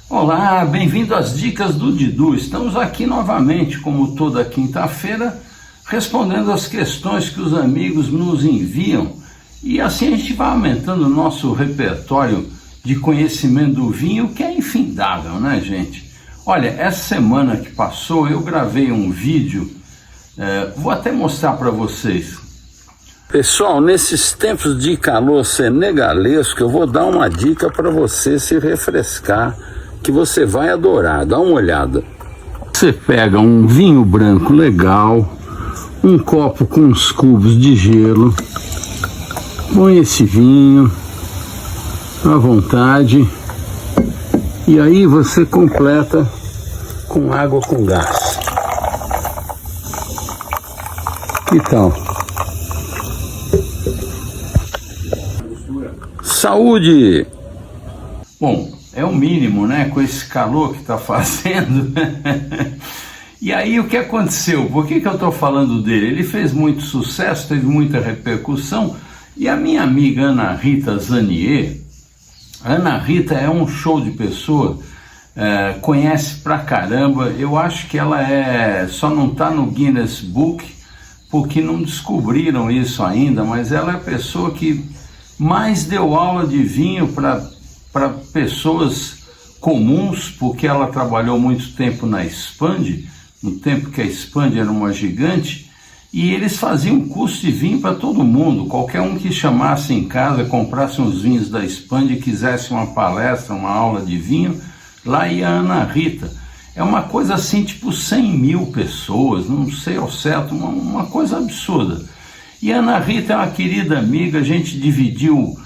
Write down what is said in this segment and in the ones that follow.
Olá, bem-vindo às Dicas do Didu. Estamos aqui novamente, como toda quinta-feira, respondendo as questões que os amigos nos enviam. E assim a gente vai aumentando o nosso repertório de conhecimento do vinho, que é infindável, né, gente? Olha, essa semana que passou eu gravei um vídeo, vou até mostrar para vocês. Pessoal, nesses tempos de calor senegalesco, eu vou dar uma dica para você se refrescar, que você vai adorar. Dá uma olhada. Você pega um vinho branco legal, um copo com uns cubos de gelo, põe esse vinho à vontade e aí você completa com água com gás. Que tal? Saúde! Bom, é o mínimo, né? Com esse calor que está fazendo. E aí o que aconteceu? Por que eu estou falando dele? Ele fez muito sucesso, teve muita repercussão. E a minha amiga Ana Rita Zanier, a Ana Rita é um show de pessoa, conhece pra caramba. Eu acho que ela só não está no Guinness Book porque não descobriram isso ainda, mas ela é a pessoa que mais deu aula de vinho para pessoas comuns, porque ela trabalhou muito tempo na Expand, no tempo que a Expand era uma gigante, e eles faziam curso de vinho para todo mundo. Qualquer um que chamasse em casa, comprasse uns vinhos da Expand e quisesse uma palestra, uma aula de vinho, lá ia a Ana Rita. É uma coisa assim, tipo 100 mil pessoas, não sei ao certo, uma coisa absurda. E a Ana Rita é uma querida amiga, a gente dividiu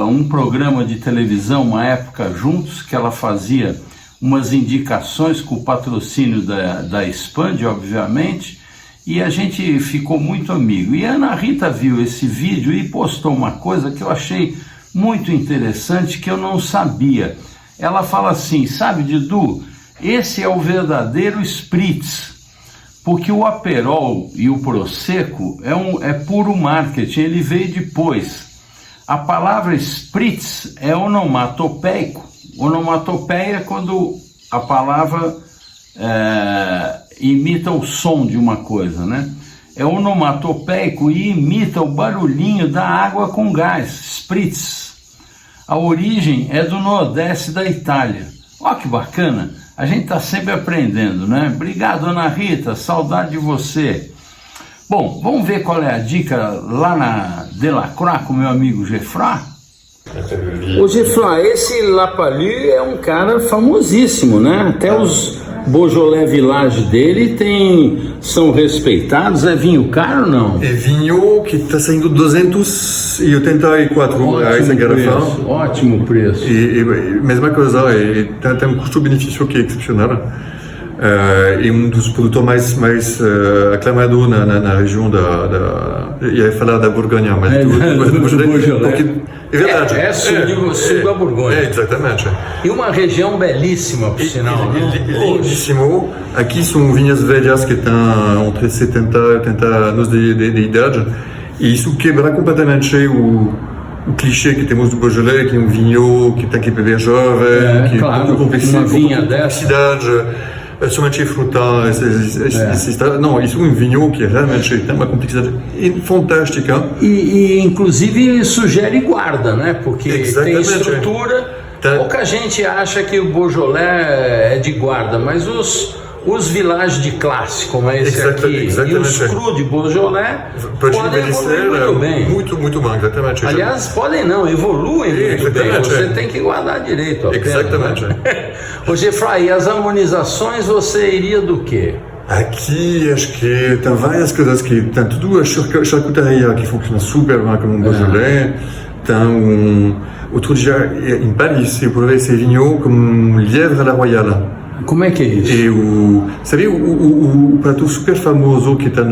um programa de televisão, uma época juntos, que ela fazia umas indicações com o patrocínio da Expand, obviamente, e a gente ficou muito amigo. E a Ana Rita viu esse vídeo e postou uma coisa que eu achei muito interessante, que eu não sabia. Ela fala assim, sabe, Didu, esse é o verdadeiro Spritz, porque o Aperol e o Prosecco é puro marketing, ele veio depois. A palavra Spritz é onomatopeico. Onomatopeia é quando a palavra imita o som de uma coisa, né? É onomatopeico e imita o barulhinho da água com gás, Spritz. A origem é do Nordeste da Itália. Ó que bacana, a gente está sempre aprendendo, né? Obrigado, Ana Rita, saudade de você. Bom, vamos ver qual é a dica lá na Delacroix com meu amigo Geoffroy? O Geoffroy, esse Lapalus é um cara famosíssimo, né? Até os Beaujolais Village dele são respeitados. É vinho caro ou não? É vinho que está saindo 284 reais a garrafa. Ótimo preço. E mesma coisa, tem um custo-benefício que é excepcional. É um dos produtores mais aclamados na região ia falar da Borgonha, mas do Beaujolais. É verdade. Sul da Borgonha. Exatamente. E uma região belíssima, por sinal. Lindíssimo. Aqui são vinhas velhas que têm entre 70 e 80 anos de idade. E isso quebra completamente o clichê que temos do Beaujolais, que é um vinho que tem que beber jovem, que claro, pouco complexidade, uma vinha dessa. Somente frutal. Não, isso é um vinho que realmente tem uma complexidade fantástica. E inclusive sugere guarda, né? Porque tem estrutura. Pouca gente acha que o Beaujolais é de guarda, mas os villages de classe, como é esse aqui, e os crus de Beaujolais, podem evoluir muito bem. Muito bem, exatamente. Aliás, podem não, evoluem muito bem. Você tem que guardar direito. Exatamente. Ô Geoffroy, e as harmonizações você iria do quê? Aqui acho que tem várias coisas que tem tudo a charcutaria que funciona super bem como um Beaujolais. Tem outro dia em Paris eu provei esse vinho como lièvre à la royale. Como é que é isso? E sabe o prato super famoso que está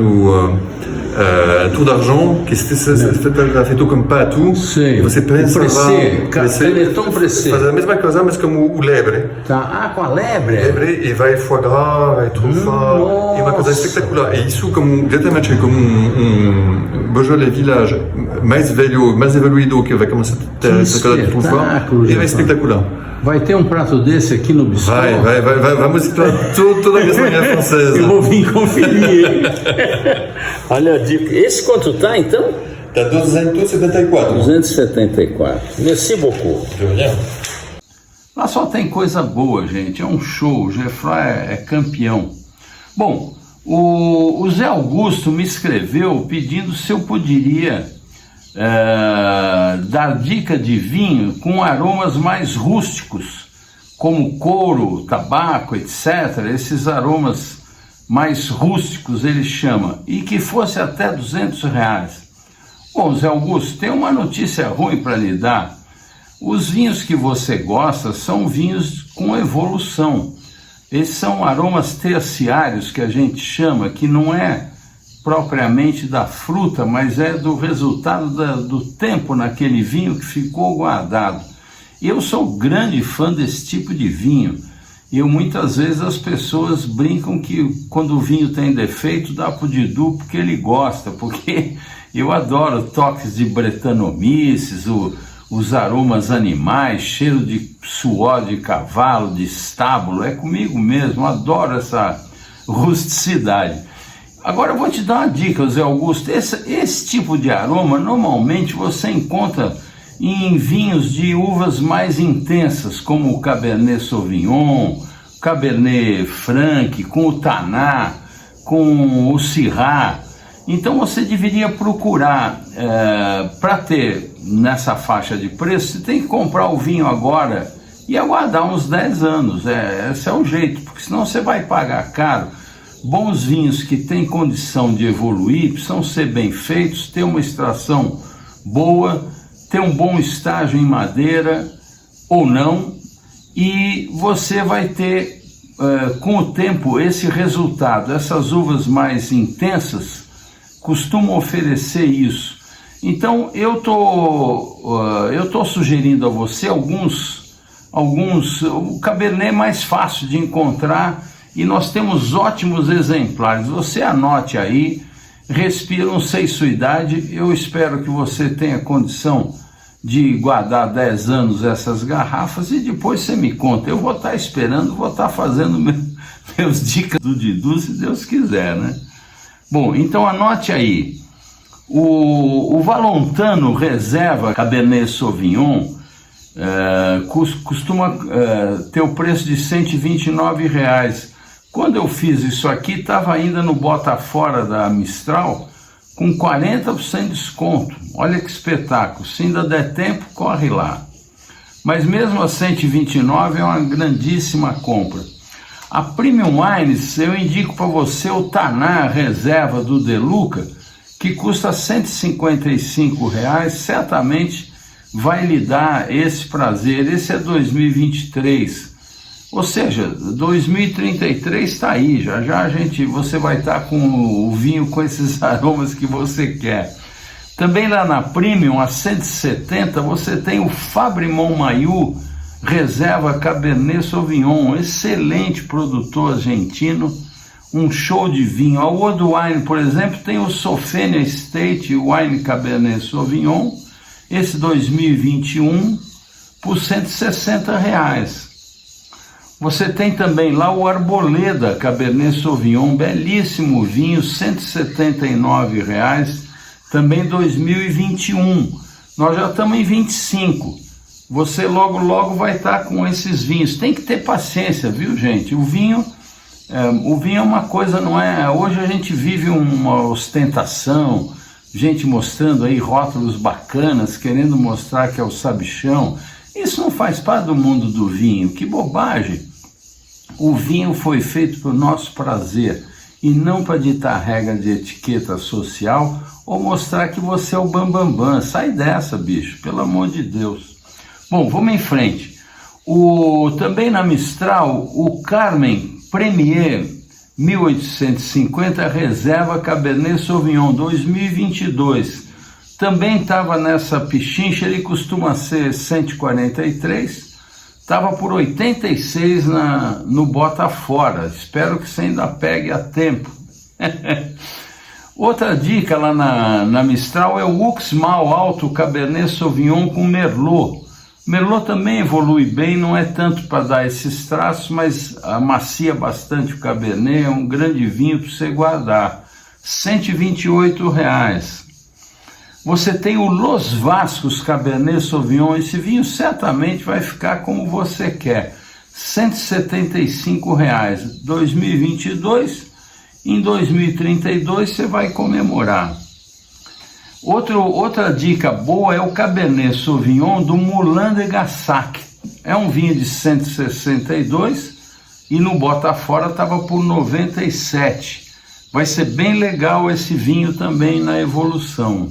tour d'argent, que é feito com pato, Sei. e você prensa canetão pressé. Faz a mesma coisa, mas como o lebre. Tá. Com a lebre? Lebre, e vai foie gras, vai trufa, é uma coisa espetacular. E isso diretamente como Beaujolais Village mais velho, mais evoluído, que vai começar a ter essa coisa de trufa, e é espetacular. Vai ter um prato desse aqui no bistrô? Vamos explorar toda a gastronomia francesa. Eu vou vir conferir, hein? Olha a dica. Esse quanto tá, então? Tá 274. 274. Merci beaucoup. De Lá só tem coisa boa, gente. É um show. O Geoffroy é campeão. Bom, o Zé Augusto me escreveu pedindo se eu poderia dar dica de vinho com aromas mais rústicos, como couro, tabaco, etc. Esses aromas mais rústicos ele chama, e que fosse até R$200. Bom, Zé Augusto, tem uma notícia ruim para lhe dar. Os vinhos que você gosta são vinhos com evolução. Esses são aromas terciários que a gente chama, que não é propriamente da fruta, mas é do resultado do tempo naquele vinho que ficou guardado. Eu sou grande fã desse tipo de vinho. Muitas vezes as pessoas brincam que quando o vinho tem defeito dá pro Didu porque ele gosta, porque eu adoro toques de Brettanomyces, os aromas animais, cheiro de suor de cavalo, de estábulo, é comigo mesmo, adoro essa rusticidade. Agora eu vou te dar uma dica, Zé Augusto, esse tipo de aroma normalmente você encontra em vinhos de uvas mais intensas, como o Cabernet Sauvignon, Cabernet Franc, com o Taná, com o Syrah. Então você deveria procurar, para ter nessa faixa de preço, você tem que comprar o vinho agora e aguardar uns 10 anos, esse é o jeito, porque senão você vai pagar caro. Bons vinhos que têm condição de evoluir precisam ser bem feitos, ter uma extração boa, ter um bom estágio em madeira ou não, e você vai ter com o tempo esse resultado. Essas uvas mais intensas costumam oferecer isso. Então eu tô sugerindo a você alguns, o Cabernet é mais fácil de encontrar e nós temos ótimos exemplares. Você anote aí, respira, não sei sua idade, eu espero que você tenha condição de guardar 10 anos essas garrafas e depois você me conta. Eu vou estar esperando, vou estar fazendo meus dicas do Didu, se Deus quiser, né? Bom, então anote aí, o Valontano Reserva Cabernet Sauvignon costuma ter o preço de R$129. Quando eu fiz isso aqui, estava ainda no Bota Fora da Mistral, com 40% de desconto. Olha que espetáculo, se ainda der tempo, corre lá. Mas mesmo a 129 é uma grandíssima compra. A Premium Wines, eu indico para você o Taná Reserva do De Luca, que custa R$155, certamente vai lhe dar esse prazer. Esse é 2023. Ou seja, 2033 está aí, já você vai estar com o vinho com esses aromas que você quer. Também lá na Premium, a 170, você tem o Fabre Montmaiu Reserva Cabernet Sauvignon, excelente produtor argentino, um show de vinho. A World Wine, por exemplo, tem o Sofenia Estate Wine Cabernet Sauvignon, esse 2021, por R$160. Você tem também lá o Arboleda Cabernet Sauvignon, belíssimo vinho, R$179, também 2021. Nós já estamos em 25. Você logo vai estar com esses vinhos. Tem que ter paciência, viu, gente? O vinho é uma coisa, não é? Hoje a gente vive uma ostentação, gente mostrando aí rótulos bacanas, querendo mostrar que é o sabichão. Isso não faz parte do mundo do vinho, que bobagem. O vinho foi feito para o nosso prazer e não para ditar regra de etiqueta social ou mostrar que você é o bambambam. Sai dessa, bicho, pelo amor de Deus. Bom, vamos em frente. Também na Mistral, o Carmen Premier 1850, reserva Cabernet Sauvignon 2022. Também estava nessa pichincha, ele costuma ser 143, estava por 86 no Bota Fora. Espero que você ainda pegue a tempo. Outra dica lá na Mistral é o Uxmal Alto Cabernet Sauvignon com Merlot. Merlot também evolui bem, não é tanto para dar esses traços, mas amacia bastante o Cabernet, é um grande vinho para você guardar. R$ 128. Você tem o Los Vascos Cabernet Sauvignon, esse vinho certamente vai ficar como você quer. R$ 175, 2022, em 2032 você vai comemorar. Outra dica boa é o Cabernet Sauvignon do Moulin de Gassac. É um vinho de 162 e no Bota Fora estava por 97. Vai ser bem legal esse vinho também na evolução.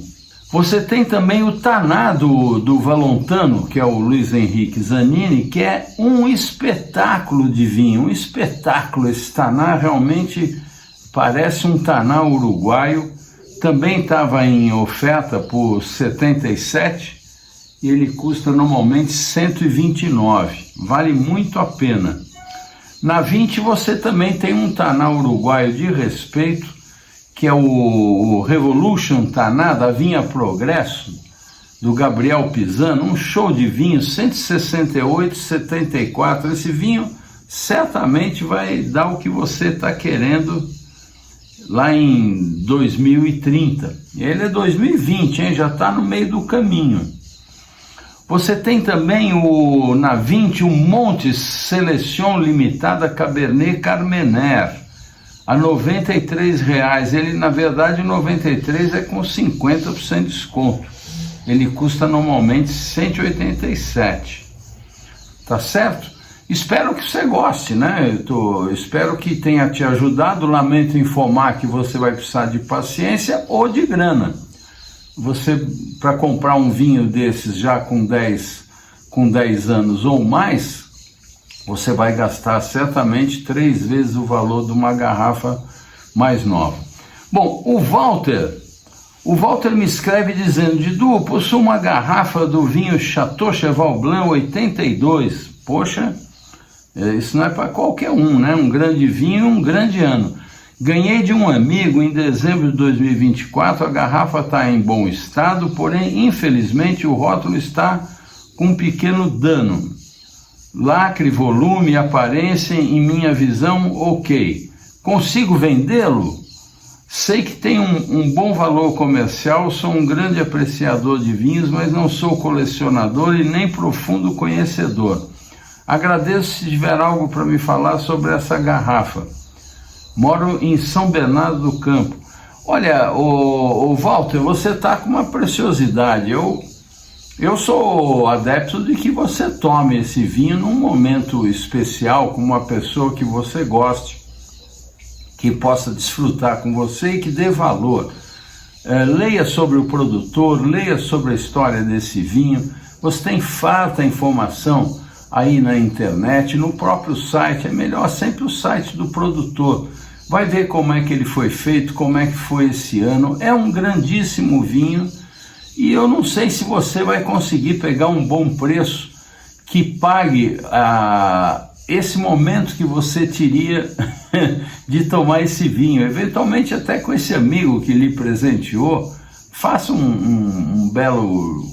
Você tem também o Taná do Valontano, que é o Luiz Henrique Zanini, que é um espetáculo de vinho, um espetáculo. Esse Taná realmente parece um Taná uruguaio. Também estava em oferta por 77 e ele custa normalmente 129. Vale muito a pena. Na 20 você também tem um Taná uruguaio de respeito, que é o Revolution Taná da Vinha Progresso, do Gabriel Pisano, um show de vinho, 168, 74. Esse vinho certamente vai dar o que você está querendo lá em 2030. Ele é 2020, hein? Já está no meio do caminho. Você tem também na 20 o Montes Seleção Limitada Cabernet Carmener, a R$ 93. Ele, na verdade, 93 é com 50% de desconto. Ele custa normalmente 187. Tá certo? Espero que você goste, né? Espero que tenha te ajudado. Lamento informar que você vai precisar de paciência ou de grana. Você, para comprar um vinho desses já com 10 anos ou mais, você vai gastar certamente 3 vezes o valor de uma garrafa mais nova. Bom, o Walter me escreve dizendo: Didu, possuo uma garrafa do vinho Chateau Cheval Blanc 82. Poxa, isso não é para qualquer um, né? Um grande vinho, um grande ano. Ganhei de um amigo em dezembro de 2024, a garrafa está em bom estado, porém, infelizmente, o rótulo está com um pequeno dano. Lacre, volume, aparência, em minha visão, ok. Consigo vendê-lo? Sei que tem um bom valor comercial, sou um grande apreciador de vinhos, mas não sou colecionador e nem profundo conhecedor. Agradeço se tiver algo para me falar sobre essa garrafa. Moro em São Bernardo do Campo. Olha, o Walter, você está com uma preciosidade. Eu sou adepto de que você tome esse vinho num momento especial, com uma pessoa que você goste, que possa desfrutar com você e que dê valor. Leia sobre o produtor, leia sobre a história desse vinho. Você tem farta informação aí na internet, no próprio site. É melhor sempre o site do produtor. Vai ver como é que ele foi feito, como é que foi esse ano. É um grandíssimo vinho e eu não sei se você vai conseguir pegar um bom preço que pague esse momento que você teria de tomar esse vinho. Eventualmente até com esse amigo que lhe presenteou, faça um belo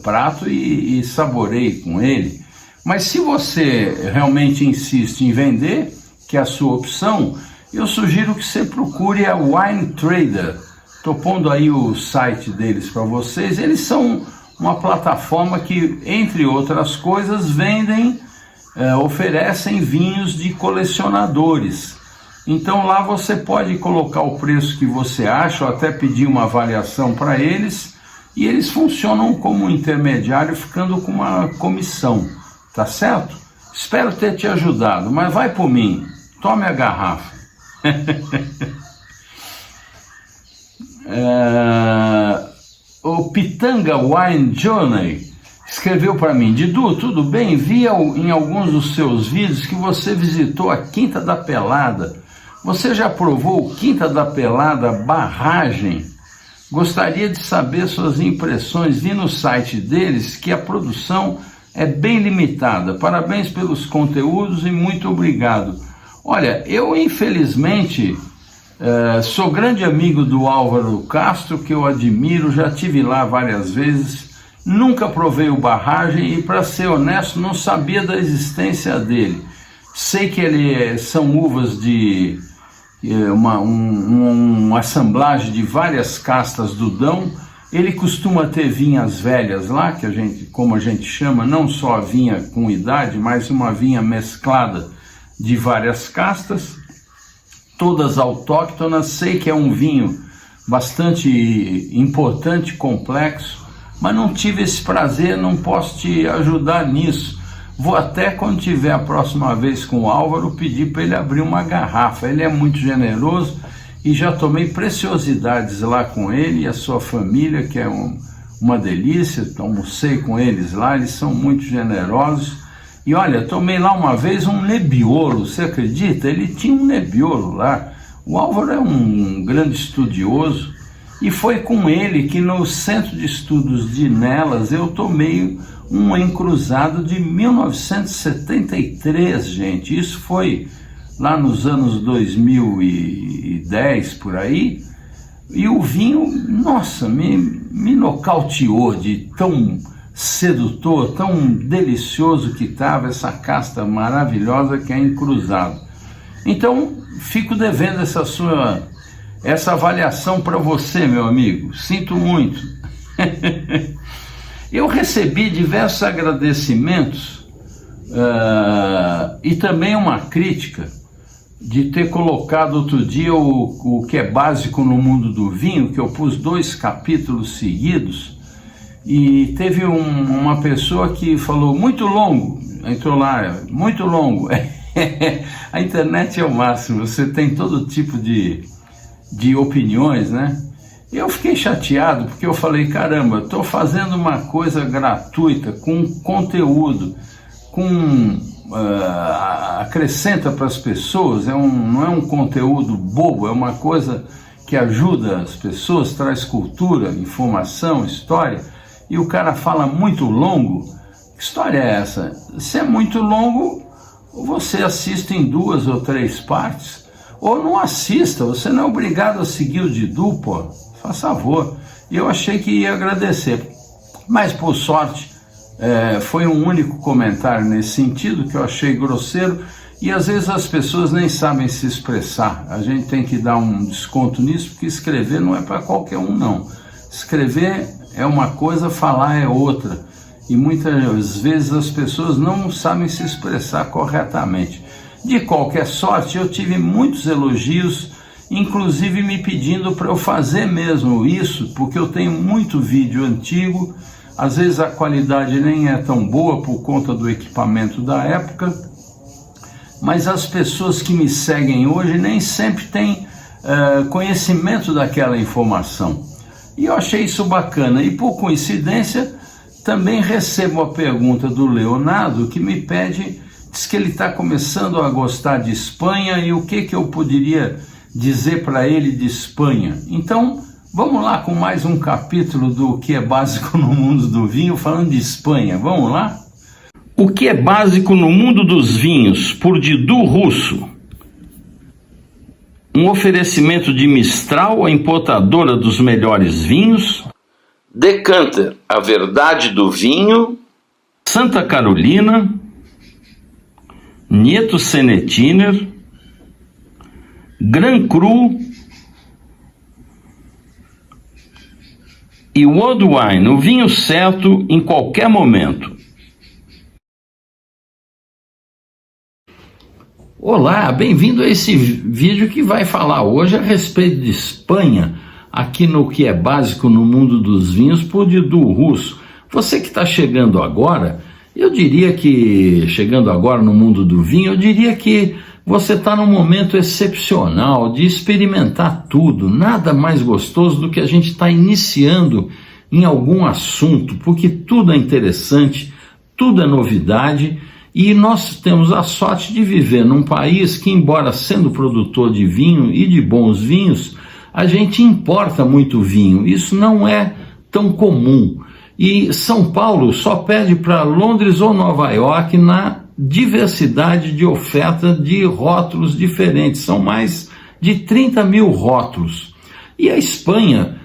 prato e saboreie com ele. Mas se você realmente insiste em vender, que é a sua opção, eu sugiro que você procure a Wine Trader. Estou pondo aí o site deles para vocês. Eles são uma plataforma que, entre outras coisas, oferecem vinhos de colecionadores. Então lá você pode colocar o preço que você acha ou até pedir uma avaliação para eles e eles funcionam como intermediário, ficando com uma comissão. Tá certo? Espero ter te ajudado, mas vai por mim. Tome a garrafa. O Pitanga Wine Journey escreveu para mim: Didu, tudo bem? Vi em alguns dos seus vídeos que você visitou a Quinta da Pelada. Você já provou o Quinta da Pelada Barragem? Gostaria de saber suas impressões. Vi no site deles que a produção é bem limitada. Parabéns pelos conteúdos e muito obrigado. Olha, eu infelizmente sou grande amigo do Álvaro Castro, que eu admiro, já estive lá várias vezes, nunca provei o Barragem e, para ser honesto, não sabia da existência dele. Sei que são uvas de uma assemblagem de várias castas do Dão. Ele costuma ter vinhas velhas lá, que como a gente chama, não só a vinha com idade, mas uma vinha mesclada de várias castas, todas autóctonas. Sei que é um vinho bastante importante, complexo, mas não tive esse prazer, não posso te ajudar nisso. Vou até, quando tiver a próxima vez com o Álvaro, pedir para ele abrir uma garrafa. Ele é muito generoso e já tomei preciosidades lá com ele e a sua família, que é uma delícia. Almocei com eles lá, eles são muito generosos. E olha, tomei lá uma vez um Nebbiolo, você acredita? Ele tinha um Nebbiolo lá. O Álvaro é um grande estudioso e foi com ele que no Centro de Estudos de Nelas eu tomei um encruzado de 1973, gente. Isso foi lá nos anos 2010, por aí. E o vinho, nossa, me nocauteou de tão sedutor, tão delicioso que estava essa casta maravilhosa que é encruzado. Então, fico devendo essa avaliação para você, meu amigo. Sinto muito. Eu recebi diversos agradecimentos e também uma crítica de ter colocado outro dia o que é básico no mundo do vinho, que eu pus 2 capítulos seguidos, e teve uma pessoa que falou muito longo, entrou lá, muito longo. A internet é o máximo, você tem todo tipo de opiniões, né? Eu fiquei chateado porque eu falei, caramba, estou fazendo uma coisa gratuita, com conteúdo, acrescenta para as pessoas, não é um conteúdo bobo, é uma coisa que ajuda as pessoas, traz cultura, informação, história, e o cara fala muito longo. Que história é essa? Se é muito longo, você assiste em 2 ou 3 partes, ou não assista, você não é obrigado a seguir o de dupla. Faz favor. Eu achei que ia agradecer, mas por sorte foi um único comentário nesse sentido, que eu achei grosseiro, e às vezes as pessoas nem sabem se expressar. A gente tem que dar um desconto nisso, porque escrever não é para qualquer um, não. Escrever é uma coisa, falar é outra, e muitas vezes as pessoas não sabem se expressar corretamente. De qualquer sorte, eu tive muitos elogios, inclusive me pedindo para eu fazer mesmo isso, porque eu tenho muito vídeo antigo, às vezes a qualidade nem é tão boa por conta do equipamento da época, mas as pessoas que me seguem hoje nem sempre têm conhecimento daquela informação. E eu achei isso bacana, e por coincidência também recebo a pergunta do Leonardo, que me pede, diz que ele está começando a gostar de Espanha e o que eu poderia dizer para ele de Espanha. Então, vamos lá com mais um capítulo do que é básico no mundo do vinho, falando de Espanha. Vamos lá? O que é básico no mundo dos vinhos, por Didu Russo. Um oferecimento de Mistral, a importadora dos melhores vinhos. Decanter, a verdade do vinho. Santa Carolina. Nieto Senetiner. Gran Cru e World Wine, o vinho certo em qualquer momento. Olá, bem-vindo a esse vídeo que vai falar hoje a respeito de Espanha, aqui no que é básico no mundo dos vinhos, por Didu Russo. Você que está chegando agora, eu diria que, chegando agora no mundo do vinho, eu diria que você está num momento excepcional de experimentar tudo. Nada mais gostoso do que a gente estar iniciando em algum assunto, porque tudo é interessante, tudo é novidade, E nós temos a sorte de viver num país que, embora sendo produtor de vinho e de bons vinhos, a gente importa muito vinho. Isso não é tão comum. E São Paulo só perde para Londres ou Nova York na diversidade de oferta de rótulos diferentes. São mais de 30 mil rótulos. E a Espanha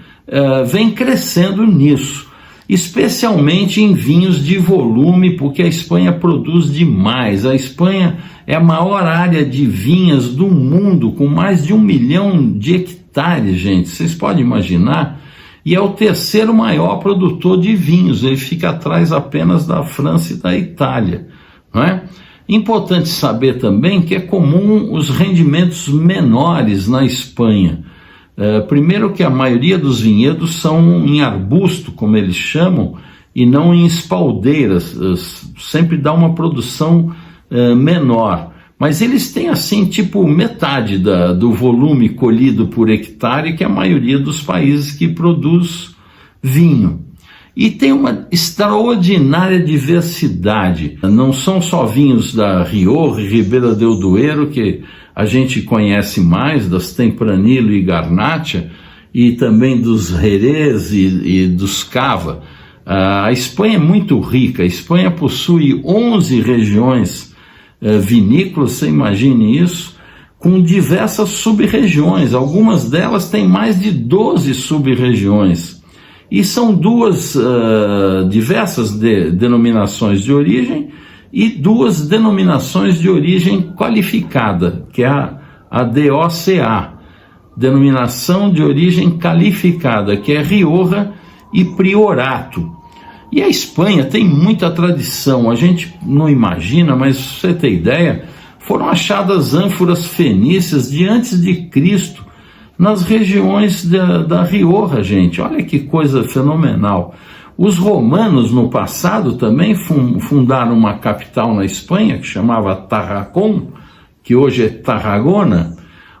vem crescendo nisso, especialmente em vinhos de volume, porque a Espanha produz demais. A Espanha é a maior área de vinhas do mundo, com mais de 1 milhão de hectares, gente. Vocês podem imaginar? E é o terceiro maior produtor de vinhos. Ele fica atrás apenas da França e da Itália, não é? Importante saber também que é comum os rendimentos menores na Espanha. Primeiro que a maioria dos vinhedos são em arbusto, como eles chamam, e não em espaldeiras, sempre dá uma produção menor. Mas eles têm assim, tipo, metade do volume colhido por hectare que a maioria dos países que produz vinho. E tem uma extraordinária diversidade. Não são só vinhos da Rioja e Ribera del Duero, que a gente conhece mais, das Tempranillo e Garnacha, e também dos Jerez e dos Cava. A Espanha é muito rica. A Espanha possui 11 regiões vinícolas, você imagine isso, com diversas sub-regiões. Algumas delas têm mais de 12 sub-regiões. E são duas diversas denominações de origem e duas denominações de origem qualificada, que é a DOCA, denominação de origem qualificada, que é Rioja e Priorato. E a Espanha tem muita tradição, a gente não imagina, mas pra você ter ideia, foram achadas ânforas fenícias de antes de Cristo nas regiões da Rioja, gente. Olha que coisa fenomenal. Os romanos, no passado, também fundaram uma capital na Espanha, que chamava Tarragón, que hoje é Tarragona,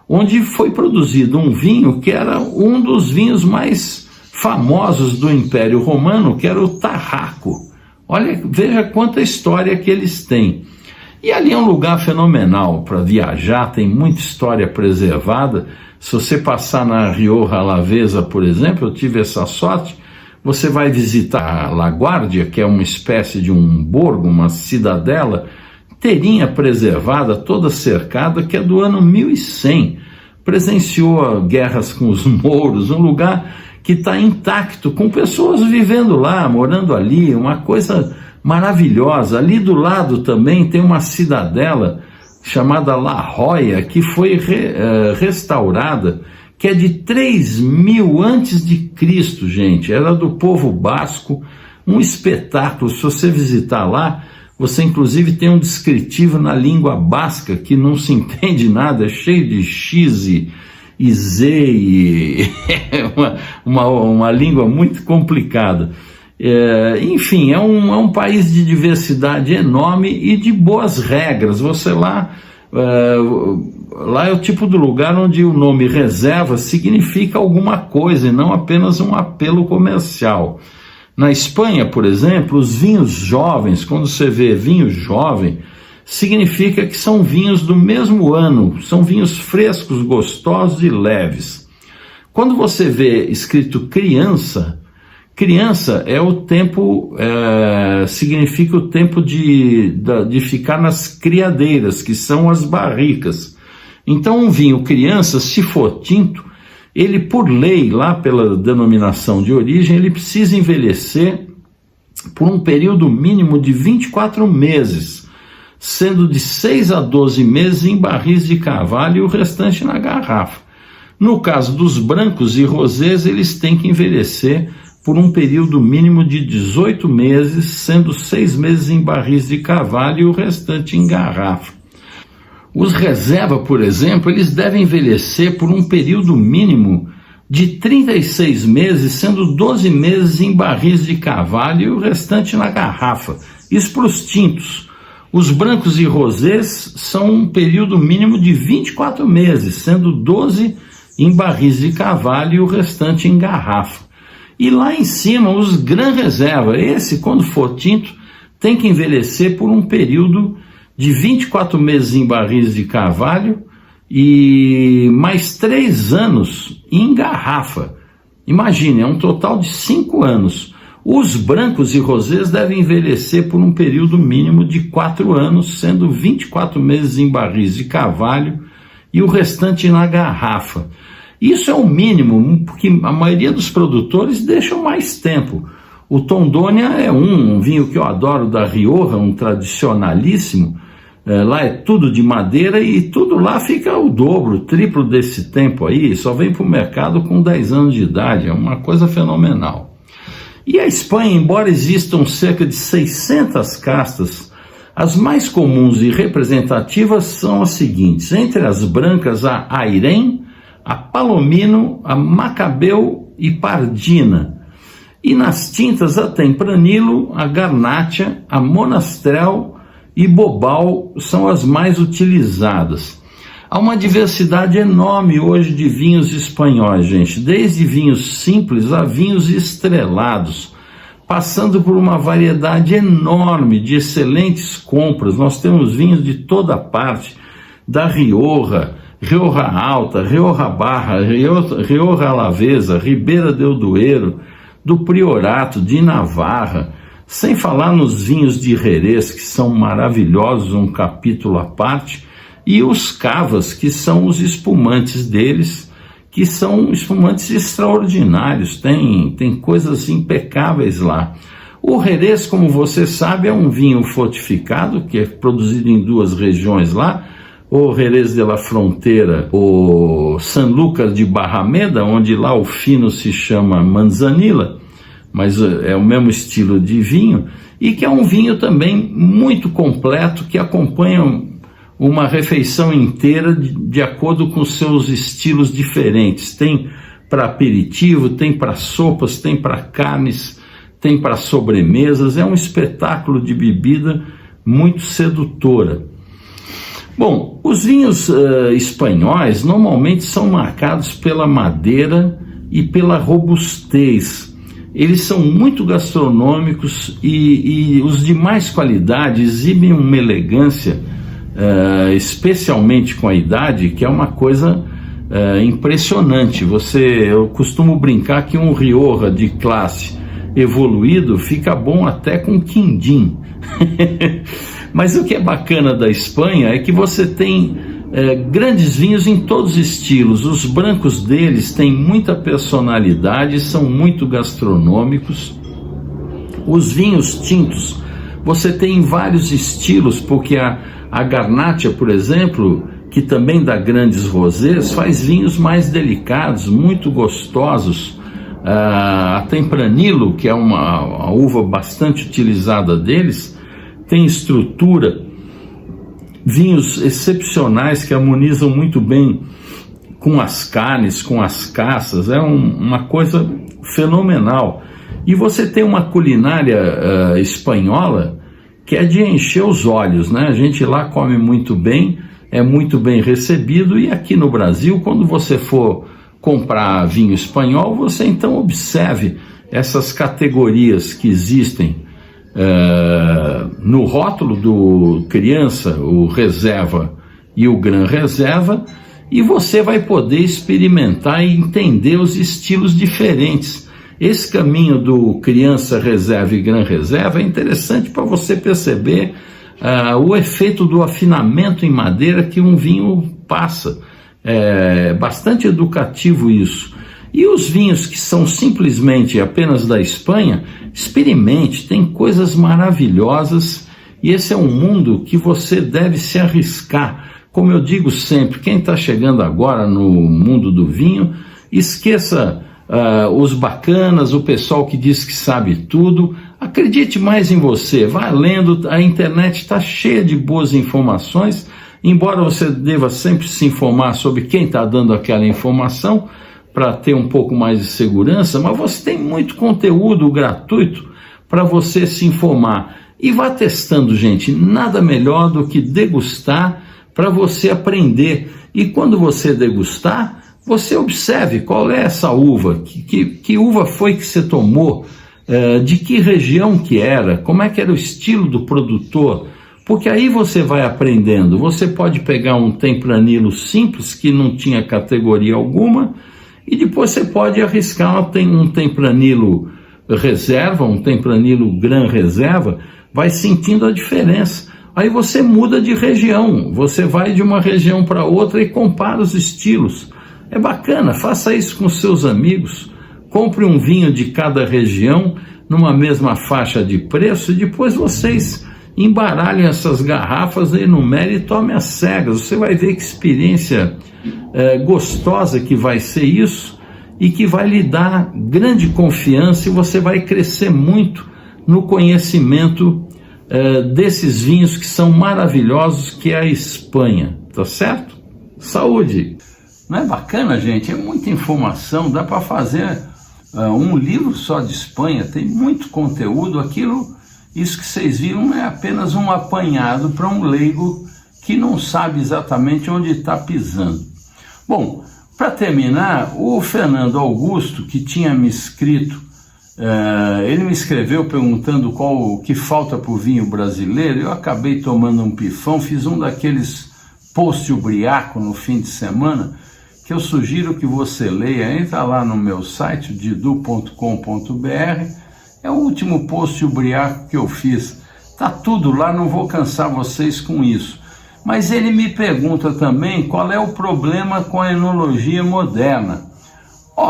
onde foi produzido um vinho que era um dos vinhos mais famosos do Império Romano, que era o Tarraco. Olha, veja quanta história que eles têm. E ali é um lugar fenomenal para viajar, tem muita história preservada. Se você passar na Rioja Alavesa, por exemplo, eu tive essa sorte, você vai visitar a La Guardia, que é uma espécie de um borgo, uma cidadela, inteirinha preservada, toda cercada, que é do ano 1100. Presenciou guerras com os mouros, um lugar que está intacto, com pessoas vivendo lá, morando ali, uma coisa maravilhosa. Ali do lado também tem uma cidadela chamada La Joya, que foi restaurada, que é de 3000 antes de Cristo, gente. Era do povo basco, um espetáculo. Se você visitar lá, você inclusive tem um descritivo na língua basca, que não se entende nada, é cheio de X e Z, e uma língua muito complicada. Enfim, é um país de diversidade enorme e de boas regras. Você lá é o tipo do lugar onde o nome reserva significa alguma coisa e não apenas um apelo comercial. Na Espanha, por exemplo, os vinhos jovens, quando você vê vinho jovem, significa que são vinhos do mesmo ano, são vinhos frescos, gostosos e leves. Quando você vê escrito criança é o tempo, significa o tempo de ficar nas criadeiras, que são as barricas. Então um vinho criança, se for tinto, ele por lei, lá pela denominação de origem, ele precisa envelhecer por um período mínimo de 24 meses, sendo de 6 a 12 meses em barris de carvalho e o restante na garrafa. No caso dos brancos e rosés, eles têm que envelhecer por um período mínimo de 18 meses, sendo 6 meses em barris de carvalho e o restante em garrafa. Os reserva, por exemplo, eles devem envelhecer por um período mínimo de 36 meses, sendo 12 meses em barris de carvalho e o restante na garrafa. Isso para os tintos. Os brancos e rosés são um período mínimo de 24 meses, sendo 12 em barris de carvalho e o restante em garrafa. E lá em cima, os Gran Reserva, esse, quando for tinto, tem que envelhecer por um período de 24 meses em barris de carvalho e mais 3 anos em garrafa. Imagine, é um total de 5 anos. Os brancos e rosés devem envelhecer por um período mínimo de 4 anos, sendo 24 meses em barris de carvalho e o restante na garrafa. Isso é o mínimo, porque a maioria dos produtores deixam mais tempo. O Tondônia é um vinho que eu adoro, da Rioja, um tradicionalíssimo. Lá é tudo de madeira e tudo lá fica o dobro, o triplo desse tempo aí. Só vem para o mercado com 10 anos de idade, é uma coisa fenomenal. E a Espanha, embora existam cerca de 600 castas, as mais comuns e representativas são as seguintes: entre as brancas, a Airén, a Palomino, a Macabeu e Pardina. E nas tintas, a Tempranillo, a Garnacha, a Monastrell e Bobal são as mais utilizadas. Há uma diversidade enorme hoje de vinhos espanhóis, gente, desde vinhos simples a vinhos estrelados, passando por uma variedade enorme de excelentes compras. Nós temos vinhos de toda parte, da Rioja, Rioja Alta, Rioja Barra, Rioja Alavesa, Ribeira del Duero, do Priorato, de Navarra, sem falar nos vinhos de Jerez, que são maravilhosos, um capítulo à parte, e os cavas, que são os espumantes deles, que são espumantes extraordinários, tem coisas impecáveis lá. O Jerez, como você sabe, é um vinho fortificado, que é produzido em 2 regiões lá, o Jerez de la Frontera, o Sanlúcar de Barrameda, onde lá o fino se chama Manzanilla, mas é o mesmo estilo de vinho, e que é um vinho também muito completo, que acompanha uma refeição inteira de acordo com seus estilos diferentes. Tem para aperitivo, tem para sopas, tem para carnes, tem para sobremesas. É um espetáculo de bebida muito sedutora. Bom, os vinhos espanhóis normalmente são marcados pela madeira e pela robustez. Eles são muito gastronômicos e os de mais qualidade exibem uma elegância, especialmente com a idade, que é uma coisa impressionante. Eu costumo brincar que um Rioja de classe evoluído fica bom até com quindim. Mas o que é bacana da Espanha é que você tem grandes vinhos em todos os estilos. Os brancos deles têm muita personalidade, são muito gastronômicos. Os vinhos tintos, você tem vários estilos, porque a Garnacha, por exemplo, que também dá grandes rosés, faz vinhos mais delicados, muito gostosos. A Tempranillo, que é uma uva bastante utilizada deles, tem estrutura, vinhos excepcionais que harmonizam muito bem com as carnes, com as caças. É uma coisa fenomenal. E você tem uma culinária espanhola que é de encher os olhos, né? A gente lá come muito bem, é muito bem recebido, e aqui no Brasil, quando você for comprar vinho espanhol, você então observe essas categorias que existem no rótulo do criança, o reserva e o gran reserva, e você vai poder experimentar e entender os estilos diferentes. Esse caminho do criança reserva e gran reserva é interessante para você perceber o efeito do afinamento em madeira que um vinho passa. É bastante educativo isso. E os vinhos que são simplesmente apenas da Espanha, experimente, tem coisas maravilhosas, e esse é um mundo que você deve se arriscar. Como eu digo sempre, quem está chegando agora no mundo do vinho, esqueça os bacanas, o pessoal que diz que sabe tudo. Acredite mais em você, vá lendo, a internet está cheia de boas informações, embora você deva sempre se informar sobre quem está dando aquela informação, para ter um pouco mais de segurança, mas você tem muito conteúdo gratuito para você se informar. E vá testando, gente, nada melhor do que degustar para você aprender. E quando você degustar, você observe qual é essa uva, que uva foi que você tomou, de que região que era, como é que era o estilo do produtor. Porque aí você vai aprendendo. Você pode pegar um Tempranillo simples, que não tinha categoria alguma, e depois você pode arriscar um Tempranillo reserva, um Tempranillo Gran Reserva, vai sentindo a diferença. Aí você muda de região, você vai de uma região para outra e compara os estilos. É bacana, faça isso com seus amigos, compre um vinho de cada região numa mesma faixa de preço e depois vocês embaralhem essas garrafas, enumerem e tomem às cegas. Você vai ver que experiência gostosa que vai ser isso e que vai lhe dar grande confiança e você vai crescer muito no conhecimento desses vinhos que são maravilhosos, que é a Espanha, tá certo? Saúde! Não é bacana, gente? É muita informação, dá para fazer um livro só de Espanha, tem muito conteúdo. Isso que vocês viram é apenas um apanhado para um leigo que não sabe exatamente onde está pisando. Bom, para terminar, o Fernando Augusto, que tinha me escrito, ele me escreveu perguntando o que falta para o vinho brasileiro. Eu acabei tomando um pifão, fiz um daqueles post-ubriaco no fim de semana, que eu sugiro que você leia. Entra lá no meu site, didu.com.br, é o último post-ubriaco que eu fiz, tá tudo lá, não vou cansar vocês com isso. Mas ele me pergunta também qual é o problema com a enologia moderna.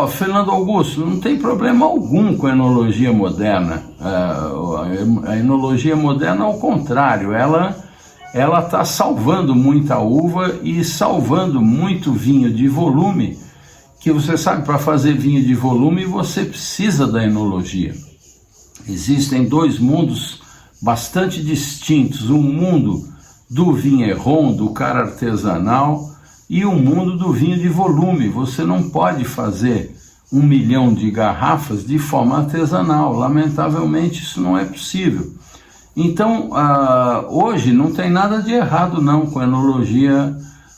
Fernando Augusto, não tem problema algum com a enologia moderna. A enologia moderna, ao contrário, ela está salvando muita uva e salvando muito vinho de volume, que você sabe, para fazer vinho de volume você precisa da enologia. Existem dois mundos bastante distintos, um mundo do vinheron, do cara artesanal, e o mundo do vinho de volume. Você não pode fazer 1 milhão de garrafas de forma artesanal, lamentavelmente isso não é possível. Então, hoje não tem nada de errado não com a enologia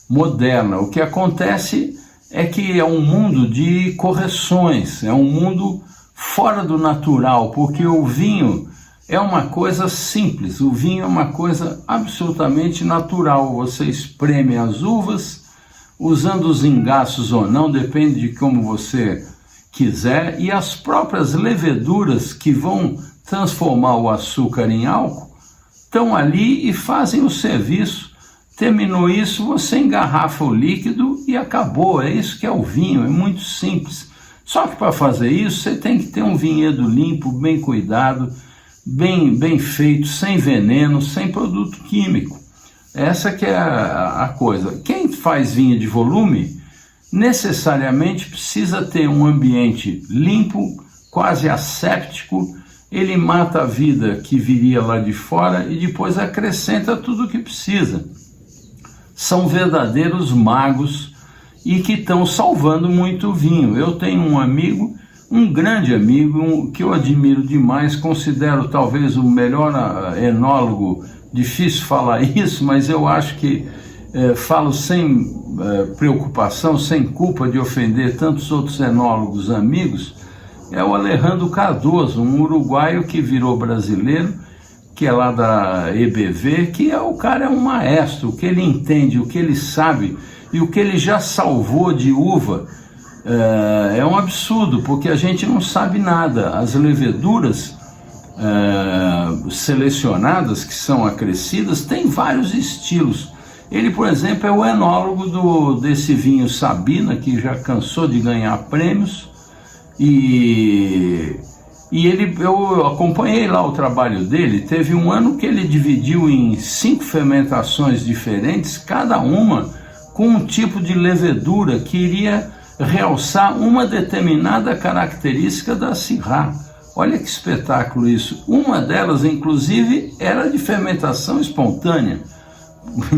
moderna. O que acontece é que é um mundo de correções, é um mundo fora do natural, porque o vinho é uma coisa simples, o vinho é uma coisa absolutamente natural. Você espreme as uvas, usando os engaços ou não, depende de como você quiser, e as próprias leveduras que vão transformar o açúcar em álcool estão ali e fazem o serviço. Terminou isso, você engarrafa o líquido e acabou. É isso que é o vinho, é muito simples. Só que para fazer isso você tem que ter um vinhedo limpo, bem cuidado, bem feito, sem veneno, sem produto químico. Essa que é a coisa. Quem faz vinho de volume necessariamente precisa ter um ambiente limpo, quase asséptico. Ele mata a vida que viria lá de fora e depois acrescenta tudo o que precisa. São verdadeiros magos e que estão salvando muito o vinho. Eu tenho um amigo, um grande amigo, que eu admiro demais, considero talvez o melhor enólogo. Difícil falar isso, mas eu acho que falo sem preocupação, sem culpa de ofender tantos outros enólogos amigos. É o Alejandro Cardoso, um uruguaio que virou brasileiro, que é lá da EBV, que o cara é um maestro. O que ele entende, o que ele sabe e o que ele já salvou de uva é um absurdo, porque a gente não sabe nada. As leveduras selecionadas, que são acrescidas, tem vários estilos. Ele, por exemplo, é o enólogo desse vinho Sabina, que já cansou de ganhar prêmios, e eu acompanhei lá o trabalho dele. Teve um ano que ele dividiu em 5 fermentações diferentes, cada uma com um tipo de levedura que iria realçar uma determinada característica da Syrah. Olha que espetáculo isso. Uma delas, inclusive, era de fermentação espontânea,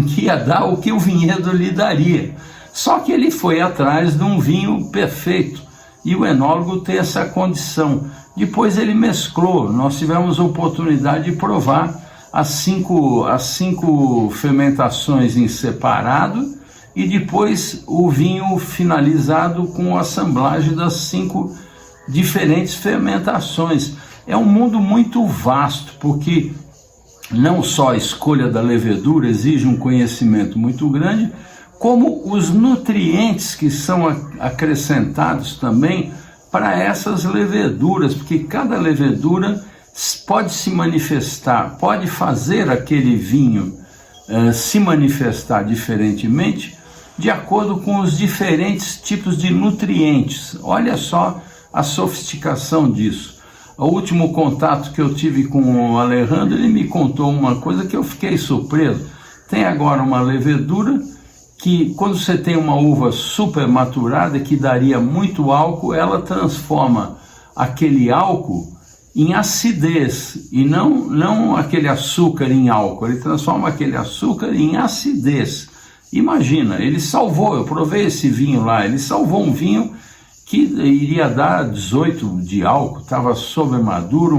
que ia dar o que o vinhedo lhe daria. Só que ele foi atrás de um vinho perfeito, e o enólogo tem essa condição. Depois ele mesclou, nós tivemos a oportunidade de provar as cinco fermentações em separado, e depois o vinho finalizado com a assemblagem das 5 diferentes fermentações. É um mundo muito vasto, porque não só a escolha da levedura exige um conhecimento muito grande, como os nutrientes que são acrescentados também para essas leveduras, porque cada levedura pode se manifestar, pode fazer aquele vinho se manifestar diferentemente de acordo com os diferentes tipos de nutrientes. Olha só a sofisticação disso. O último contato que eu tive com o Alejandro, ele me contou uma coisa que eu fiquei surpreso. Tem agora uma levedura que, quando você tem uma uva super maturada, que daria muito álcool, ela transforma aquele álcool em acidez, e não aquele açúcar em álcool, ele transforma aquele açúcar em acidez. Imagina, ele salvou, eu provei esse vinho lá, ele salvou um vinho que iria dar 18 de álcool, estava sobre maduro,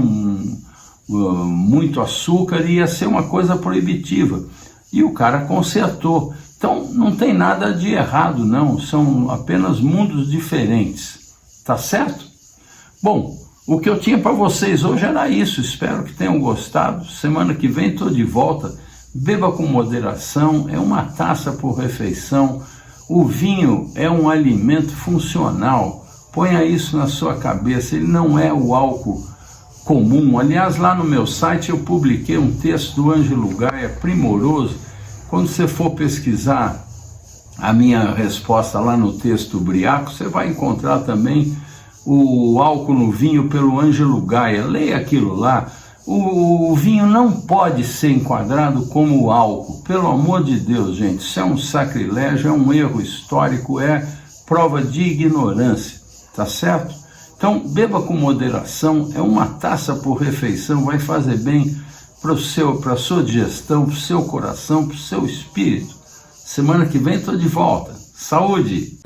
muito açúcar, ia ser uma coisa proibitiva. E o cara consertou. Então não tem nada de errado não, são apenas mundos diferentes, tá certo? Bom, o que eu tinha para vocês hoje era isso, espero que tenham gostado. Semana que vem estou de volta. Beba com moderação, é uma taça por refeição. O vinho é um alimento funcional, ponha isso na sua cabeça, ele não é o álcool comum. Aliás, lá no meu site eu publiquei um texto do Ângelo Gaia, primoroso. Quando você for pesquisar a minha resposta lá no texto Briaco, você vai encontrar também o álcool no vinho pelo Ângelo Gaia. Leia aquilo lá. O vinho não pode ser enquadrado como álcool. Pelo amor de Deus, gente, isso é um sacrilégio, é um erro histórico, é prova de ignorância, tá certo? Então, beba com moderação, é uma taça por refeição, vai fazer bem para a sua digestão, para o seu coração, para o seu espírito. Semana que vem estou de volta. Saúde!